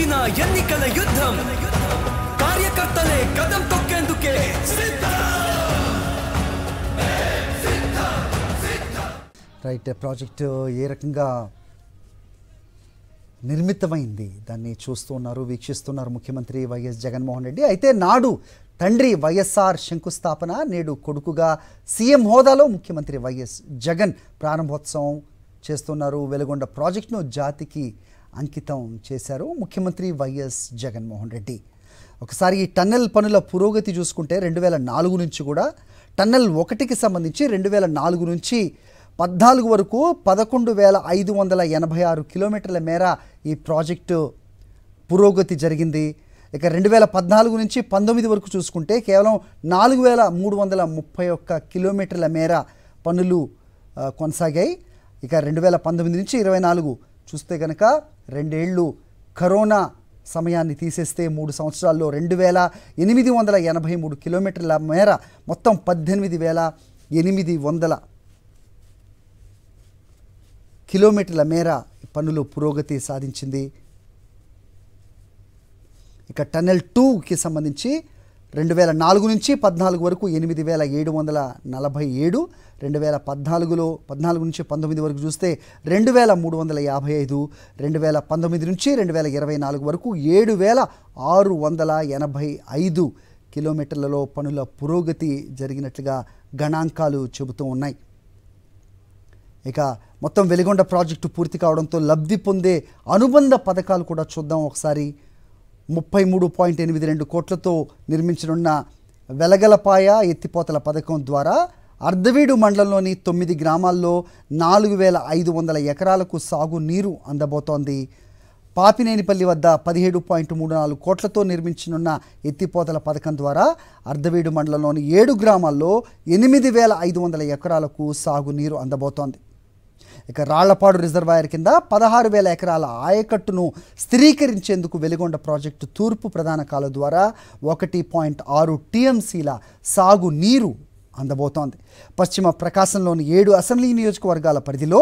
వచ్చిన ఎన్నికల యుద్ధం కార్యకర్తలే కదం తొక్కేందుకే రైట్. ప్రాజెక్టు ఏ రకంగా నిర్మితమైంది దాన్ని చూస్తున్నారు, వీక్షిస్తున్నారు ముఖ్యమంత్రి వైఎస్ జగన్మోహన్ రెడ్డి. అయితే నాడు తండ్రి వైఎస్ఆర్ శంకుస్థాపన, నేడు కొడుకుగా సీఎం హోదాలో ముఖ్యమంత్రి వైఎస్ జగన్ ప్రారంభోత్సవం చేస్తున్నారు. వెలుగొండ ప్రాజెక్టును జాతికి అంకితం చేశారు ముఖ్యమంత్రి వైఎస్ జగన్మోహన్ రెడ్డి. ఒకసారి ఈ టన్నెల్ పనుల పురోగతి చూసుకుంటే 2004 నుంచి కూడా టన్నెల్ 1కి సంబంధించి 2004 నుంచి 14 వరకు 11,586 కిలోమీటర్ల మేర ఈ ప్రాజెక్టు పురోగతి జరిగింది. ఇక 2014 నుంచి 19 వరకు చూసుకుంటే కేవలం 4,331 కిలోమీటర్ల మేర పనులు కొనసాగాయి. ఇక 2019 నుంచి 24 చూస్తే కనుక 2 ఏళ్ళు కరోనా సమయాన్ని తీసేస్తే 3 సంవత్సరాల్లో 2,883 కిలోమీటర్ల మేర మొత్తం 18,800 కిలోమీటర్ల మేర పనులు పురోగతి సాధించింది. ఇక టన్నెల్ 2కి సంబంధించి 2004 నుంచి 14 వరకు 8,747, 2014 నుంచి 19 వరకు చూస్తే 2,355, 2019 నుంచి 2024 వరకు 7,685 కిలోమీటర్లలో పనుల పురోగతి జరిగినట్లుగా గణాంకాలు చెబుతూ ఉన్నాయి. ఇక మొత్తం వెలిగొండ ప్రాజెక్టు పూర్తి కావడంతో లబ్ధి పొందే అనుబంధ పథకాలు కూడా చూద్దాం ఒకసారి. 33.82 కోట్లతో నిర్మించనున్న వెలగలపాయ ఎత్తిపోతల పథకం ద్వారా అర్ధవీడు మండలంలోని 9 గ్రామాల్లో 4,500 ఎకరాలకు సాగు నీరు అందబోతోంది. పాపినేనిపల్లి వద్ద 17.34 కోట్లతో నిర్మించనున్న ఎత్తిపోతల పథకం ద్వారా అర్ధవీడు మండలంలోని 7 గ్రామాల్లో 8,500 ఎకరాలకు సాగు నీరు అందబోతోంది. ఇక రాళ్లపాడు రిజర్వాయర్ కింద 16,000 ఎకరాల ఆయకట్టును స్థిరీకరించేందుకు వెలిగొండ ప్రాజెక్టు తూర్పు ప్రధాన కాలువ ద్వారా 1.6 టీఎంసీల సాగు నీరు అందబోతోంది. పశ్చిమ ప్రకాశంలోని 7 అసెంబ్లీ నియోజకవర్గాల పరిధిలో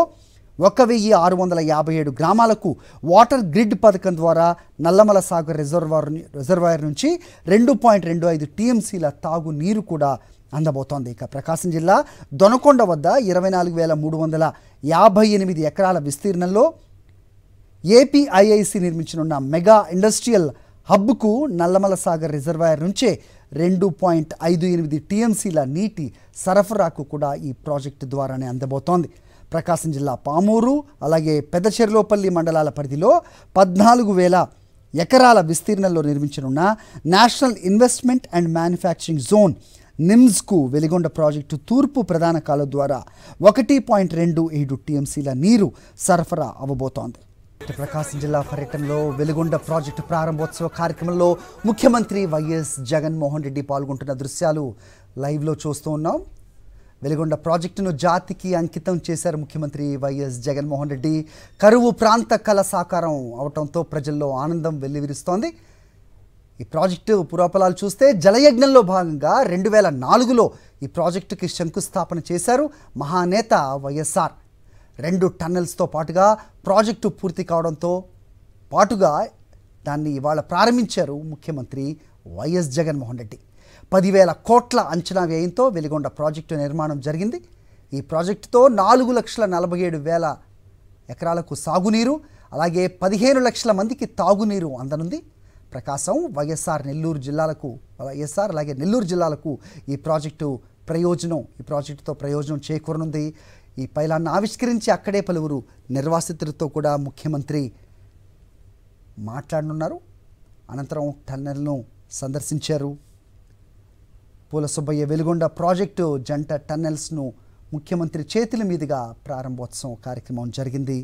1,657 గ్రామాలకు వాటర్ గ్రిడ్ పథకం ద్వారా నల్లమల సాగర్ రిజర్వాయర్ నుంచి 2.25 టీఎంసీల తాగు నీరు కూడా అందబోతోంది. ఇక ప్రకాశం జిల్లా దొనకొండ వద్ద 24,358 ఎకరాల విస్తీర్ణంలో ఏపీఐఐసి నిర్మించనున్న మెగా ఇండస్ట్రియల్ హబ్కు నల్లమల సాగర్ రిజర్వాయర్ నుంచే 2.58 టీఎంసీల నీటి సరఫరాకు కూడా ఈ ప్రాజెక్టు ద్వారానే అందబోతోంది. ప్రకాశం జిల్లా పామూరు అలాగే పెద్దచెర్లోపల్లి మండలాల పరిధిలో 14,000 ఎకరాల విస్తీర్ణంలో నిర్మించనున్న national investment and manufacturing zone నిమ్స్కు వెలిగొండ ప్రాజెక్టు తూర్పు ప్రధాన కాలువ ద్వారా 1.27 టీఎంసీల నీరు సరఫరా అవ్వబోతోంది. ప్రకాశం జిల్లా పర్యటనలో వెలిగొండ ప్రాజెక్టు ప్రారంభోత్సవ కార్యక్రమంలో ముఖ్యమంత్రి వైఎస్ జగన్మోహన్ రెడ్డి పాల్గొంటున్న దృశ్యాలు లైవ్లో చూస్తూ ఉన్నాం. వెలిగొండ ప్రాజెక్టును జాతికి అంకితం చేశారు ముఖ్యమంత్రి వైఎస్ జగన్మోహన్ రెడ్డి. కరువు ప్రాంత కళ సాకారం అవడంతో ప్రజల్లో ఆనందం వెల్లివిరుస్తోంది. ఈ ప్రాజెక్టు పురాపలాలు చూస్తే జలయజ్ఞంలో భాగంగా 2004లో ఈ ప్రాజెక్టుకి శంకుస్థాపన చేశారు మహానేత వైఎస్ఆర్. 2 టన్నెల్స్తో పాటుగా ప్రాజెక్టు పూర్తి కావడంతో పాటుగా దాన్ని ఇవాళ ప్రారంభించారు ముఖ్యమంత్రి వైఎస్ జగన్మోహన్ రెడ్డి. 10,000 కోట్ల అంచనా వ్యయంతో వెలిగొండ ప్రాజెక్టు నిర్మాణం జరిగింది. ఈ ప్రాజెక్టుతో 4,47,000 ఎకరాలకు సాగునీరు అలాగే 15 లక్షల మందికి తాగునీరు అందనుంది. ప్రకాశం వైఎస్ఆర్ అలాగే నెల్లూరు జిల్లాలకు ఈ ప్రాజెక్టుతో ప్రయోజనం చేకూరనుంది. ఈ పైలాన్ని ఆవిష్కరించి అక్కడే పలువురు నిర్వాసితులతో కూడా ముఖ్యమంత్రి మాట్లాడనున్నారు. అనంతరం టన్నెల్ను సందర్శించారు. పూల సుబ్బయ్య వెలిగొండ ప్రాజెక్టు జంట టన్నెల్స్ను ముఖ్యమంత్రి చేతుల మీదుగా ప్రారంభోత్సవం కార్యక్రమం జరిగింది.